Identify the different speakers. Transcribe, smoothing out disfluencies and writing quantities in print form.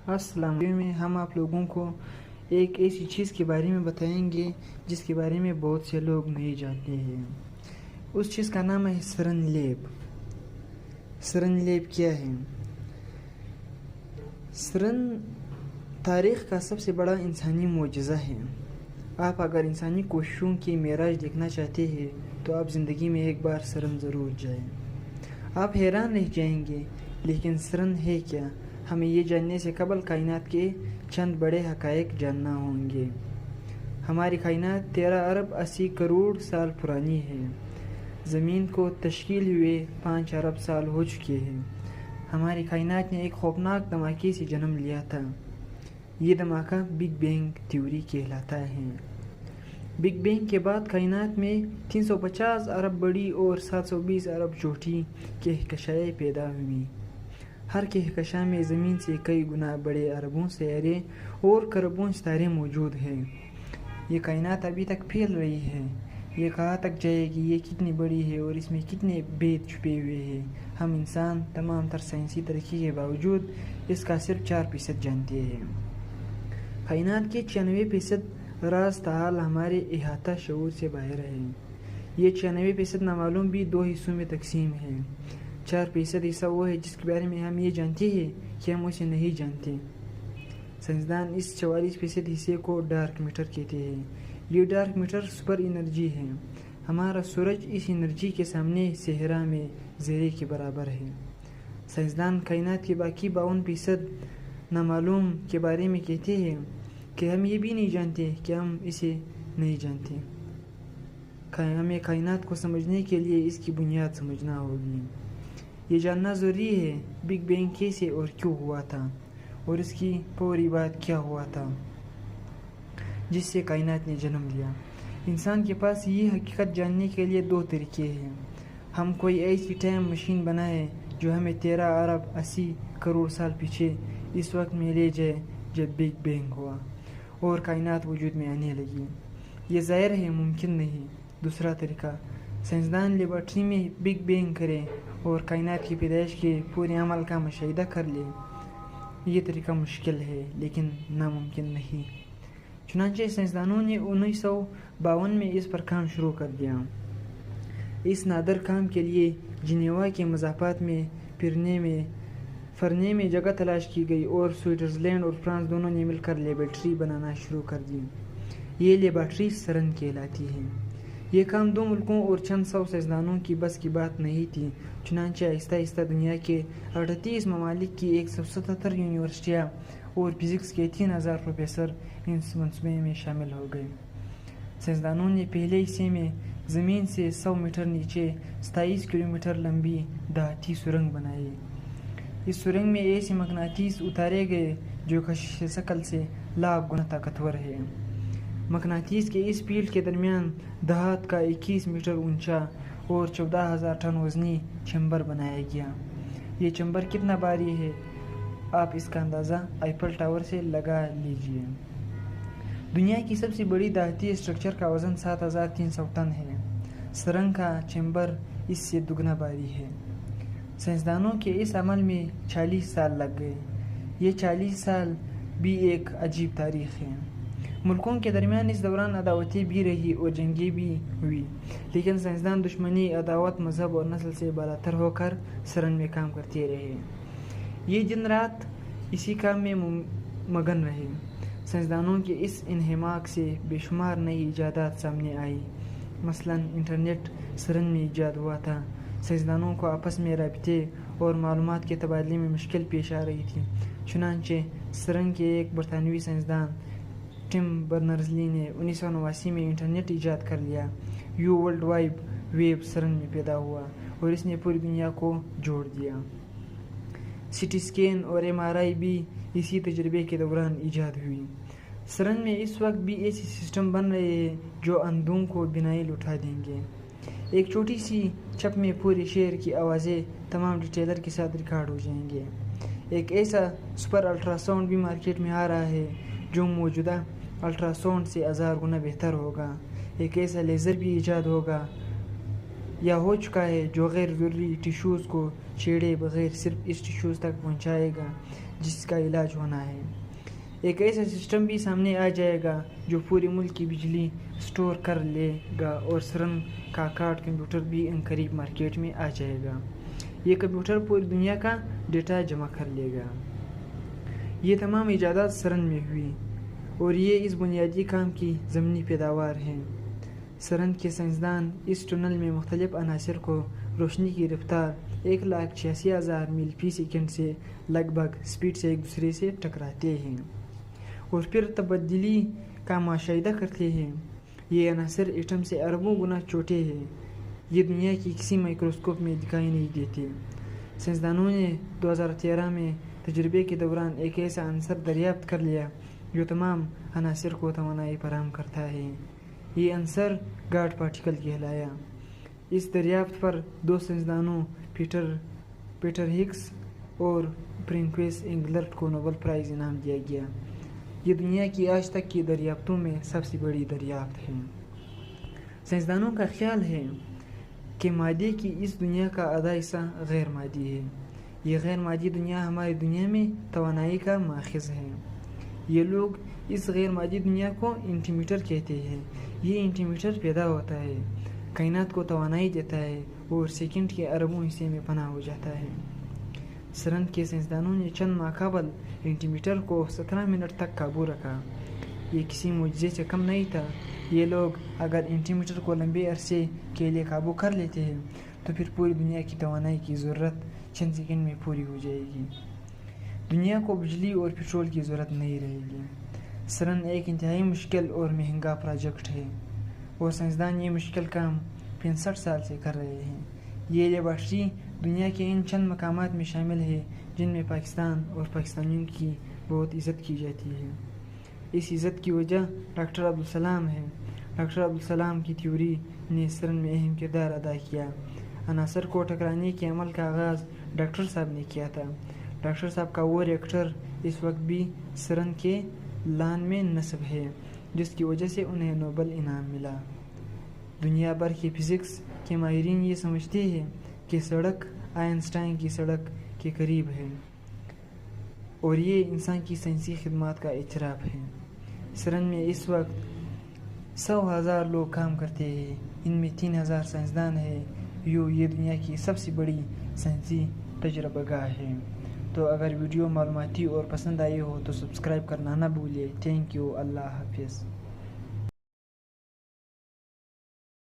Speaker 1: السلام علیکم میں ہم آپ لوگوں کو ایک ایسی چیز کے بارے میں بتائیں گے جس کے بارے میں بہت سے لوگ نہیں جانتے ہیں۔ اس چیز کا نام ہے سرن لیب۔ سرن لیب کیا ہے؟ سرن تاریخ کا سب سے بڑا انسانی معجزہ ہے۔ آپ اگر انسانی کوششوں کی معراج دیکھنا چاہتے ہیں تو آپ زندگی میں ایک بار سرن ضرور جائیں۔ آپ حیران رہ جائیں گے، لیکن سرن ہے کیا؟ ہمیں یہ جاننے سے قبل کائنات کے چند بڑے حقائق جاننا ہوں گے۔ ہماری کائنات 13 ارب 80 کروڑ سال پرانی ہے۔ زمین کو تشکیل ہوئے 5 ارب سال ہو چکے ہیں۔ ہماری کائنات نے ایک خوفناک دھماکے سے جنم لیا تھا۔ یہ دھماکہ بگ بینگ تھیوری کہلاتا ہے۔ بگ بینگ کے بعد کائنات میں 350 ارب بڑی اور 720 ارب چھوٹی کہکشائیں پیدا ہوئیں۔ ہر کہکشاں میں زمین سے کئی گنا بڑے اربوں سیارے اور کروڑوں ستارے موجود ہیں۔ یہ کائنات ابھی تک پھیل رہی ہے۔ یہ کہا تک جائے کہ یہ کتنی بڑی ہے اور اس میں کتنے بید چھپے ہوئے ہیں۔ ہم انسان تمام تر سائنسی ترقی کے باوجود اس کا صرف 4% جانتے ہیں۔ کائنات کے 96% راز تاحال ہمارے احاطہ شعور سے باہر ہے۔ یہ 96% نامعلوم بھی 2 حصوں میں تقسیم ہے۔ 4% حصہ وہ ہے جس کے بارے میں ہم یہ جانتے ہیں کہ ہم اسے نہیں جانتے۔ سائنسدان اس 44% حصے کو ڈارک میٹر کہتے ہیں۔ یہ ڈارک میٹر سپر انرجی ہے۔ ہمارا سورج اس انرجی کے سامنے صحرا میں زرے کے برابر ہے۔ سائنسدان کائنات کے باقی 52% نامعلوم کے بارے میں کہتے ہیں کہ ہم یہ بھی نہیں جانتے کہ ہم اسے نہیں جانتے۔ ہمیں کائنات کو سمجھنے کے لیے اس کی بنیاد سمجھنا ہوگی۔ یہ جاننا ضروری ہے بگ بینگ کیسے اور کیوں ہوا تھا، اور اس کی فوری بعد کیا ہوا تھا جس سے کائنات نے جنم لیا۔ انسان کے پاس یہ حقیقت جاننے کے لیے 2 طریقے ہیں۔ ہم کوئی ایسی ٹائم مشین بنائیں جو ہمیں 13 ارب 80 کروڑ سال پیچھے اس وقت میں لے جائے جب بگ بینگ ہوا اور کائنات وجود میں آنے لگی۔ یہ ظاہر ہے ممکن نہیں۔ دوسرا طریقہ، سائنسدان لیبارٹری میں بگ بینگ کریں اور کائنات کی پیدائش کے پورے عمل کا مشاہدہ کر لیں۔ یہ طریقہ مشکل ہے لیکن ناممکن نہیں۔ چنانچہ سائنسدانوں نے 1952 میں اس پر کام شروع کر دیا۔ اس نادر کام کے لیے جنیوا کے مضافات میں فرنے میں جگہ تلاش کی گئی اور سوئٹزرلینڈ اور فرانس دونوں نے مل کر لیبارٹری بنانا شروع کر دی۔ یہ لیبارٹری سرن کہلاتی ہے۔ یہ کام 2 ملکوں اور چند 100 سائنسدانوں کی بس کی بات نہیں تھی، چنانچہ آہستہ آہستہ دنیا کے 38 ممالک کی 177 یونیورسٹیاں اور فزکس کے 3000 پروفیسر اس منصوبے میں شامل ہو گئے۔ سائنسدانوں نے پہلے حصے میں زمین سے 100 میٹر نیچے 27 کلومیٹر لمبی دھاتی سرنگ بنائی۔ اس سرنگ میں ایسے مقناطیس اتارے گئے جو کشش ثقل سے لاکھ گنا طاقتور ہے۔ مقناطیس کے اس فیلڈ کے درمیان دھات کا 21 میٹر اونچا اور 14,000 ٹن وزنی چیمبر بنایا گیا۔ یہ چیمبر کتنا بھاری ہے آپ اس کا اندازہ ایفل ٹاور سے لگا لیجئے۔ دنیا کی سب سے بڑی دھاتی اسٹرکچر کا وزن 7,300 ٹن ہے۔ سرنگ کا چیمبر اس سے دگنا بھاری ہے۔ سائنسدانوں کے اس عمل میں 40 سال لگ گئے۔ یہ 40 سال بھی ایک عجیب تاریخ ہے۔ ملکوں کے درمیان اس دوران عداوتیں بھی رہی اور جنگیں بھی ہوئی، لیکن سائنسدان دشمنی، عداوت، مذہب اور نسل سے بالاتر ہو کر سرن میں کام کرتے رہے۔ یہ دن رات اسی کام میں مگن رہے۔ سائنسدانوں کے اس انہماک سے بے شمار نئی ایجادات سامنے آئی۔ مثلاً انٹرنیٹ سرن میں ایجاد ہوا تھا۔ سائنسدانوں کو آپس میں رابطے اور معلومات کے تبادلے میں مشکل پیش آ رہی تھی، چنانچہ سرن کے ایک برطانوی سائنسدان ٹم برنرزلی نے 1989 میں انٹرنیٹ ایجاد کر لیا۔ ورلڈ وائڈ ویب سرن میں پیدا ہوا اور اس نے پوری دنیا کو جوڑ دیا۔ سٹی اسکین اور MRI بھی اسی تجربے کے دوران ایجاد ہوئی۔ سرن میں اس وقت بھی ایسے سسٹم بن رہے ہیں جو اندھوں کو بینائی لوٹا دیں گے۔ ایک چھوٹی سی چپ میں پورے شہر کی آوازیں تمام ڈیٹیلر کے ساتھ ریکارڈ ہو جائیں گے۔ ایک ایسا سپر الٹرا ساؤنڈ بھی مارکیٹ میں آ رہا ہے جو موجودہ الٹرا ساؤنڈ سے 1000 گنا بہتر ہوگا۔ ایک ایسا لیزر بھی ایجاد ہوگا یا ہو چکا ہے جو غیر ضروری ٹیشوز کو چھیڑے بغیر صرف اس ٹیشوز تک پہنچائے گا جس کا علاج ہونا ہے۔ ایک ایسا سسٹم بھی سامنے آ جائے گا جو پورے ملک کی بجلی سٹور کر لے گا اور سرن کا کارڈ کمپیوٹر بھی عنقریب مارکیٹ میں آ جائے گا۔ یہ کمپیوٹر پوری دنیا کا ڈیٹا جمع کر لے گا۔ یہ تمام ایجادات سرن میں ہوئی اور یہ اس بنیادی کام کی ضمنی پیداوار ہیں۔ سرن کے سائنسدان اس ٹنل میں مختلف عناصر کو روشنی کی رفتار 1,86,000 میل فی سیکنڈ سے لگ بھگ سپیڈ سے ایک دوسرے سے ٹکراتے ہیں اور پھر تبدیلی کا مشاہدہ کرتے ہیں۔ یہ عناصر ایٹم سے اربوں گنا چھوٹے ہیں۔ یہ دنیا کی کسی مائکروسکوپ میں دکھائی نہیں دیتے۔ سائنسدانوں نے 2013 میں تجربے کے دوران ایک ایسا عنصر دریافت کر لیا جو تمام عناصر کو توانائی فراہم کرتا ہے۔ یہ عنصر گاڈ پارٹیکل کہلایا۔ اس دریافت پر دو سائنسدانوں پیٹر ہگس اور فرینکوئس انگلرٹ کو نوبل پرائز انعام دیا گیا۔ یہ دنیا کی آج تک کی دریافتوں میں سب سے بڑی دریافت ہے۔ سائنسدانوں کا خیال ہے کہ مادے کی اس دنیا کا آدھا حصہ غیر مادی ہے۔ یہ غیر مادی دنیا ہماری دنیا میں توانائی کا ماخذ ہے۔ یہ لوگ اس غیر مادی دنیا کو اینٹی میٹر کہتے ہیں۔ یہ اینٹی میٹر پیدا ہوتا ہے، کائنات کو توانائی دیتا ہے اور سیکنڈ کے اربوں حصے میں پناہ ہو جاتا ہے۔ سرن کے سائنسدانوں نے چند ماہ قبل اینٹی میٹر کو 17 منٹ تک قابو رکھا۔ یہ کسی معجزے سے کم نہیں تھا۔ یہ لوگ اگر اینٹی میٹر کو لمبے عرصے کے لیے قابو کر لیتے ہیں تو پھر پوری دنیا کی توانائی کی ضرورت چند سیکنڈ میں پوری ہو جائے گی۔ دنیا کو بجلی اور پٹرول کی ضرورت نہیں رہے گی۔ سرن ایک انتہائی مشکل اور مہنگا پروجیکٹ ہے اور سائنسدان یہ مشکل کام 65 سال سے کر رہے ہیں۔ یہ لیبارٹری دنیا کے ان چند مقامات میں شامل ہے جن میں پاکستان اور پاکستانیوں کی بہت عزت کی جاتی ہے۔ اس عزت کی وجہ ڈاکٹر عبدالسلام ہے۔ ڈاکٹر عبدالسلام کی تھیوری نے سرن میں اہم کردار ادا کیا۔ عناصر کو ٹکرانے کے عمل کا آغاز ڈاکٹر صاحب نے کیا تھا۔ ڈاکٹر صاحب کا وہ ریئیکٹر اس وقت بھی سرن کے لان میں نصب ہے جس کی وجہ سے انہیں نوبل انعام ملا۔ دنیا بھر کے فزکس کے ماہرین یہ سمجھتے ہیں کہ سڑک آئنسٹائن کی سڑک کے قریب ہے اور یہ انسان کی سائنسی خدمات کا اعتراف ہے۔ سرن میں اس وقت 100,000 لوگ کام کرتے ہیں۔ ان میں 3,000 سائنسدان ہیں۔ یہ دنیا کی سب سے بڑی سائنسی تجربہ گاہ ہے۔ تو اگر ویڈیو معلوماتی اور پسند آئی ہو تو سبسکرائب کرنا نہ بھولے۔ Thank you. اللہ حافظ۔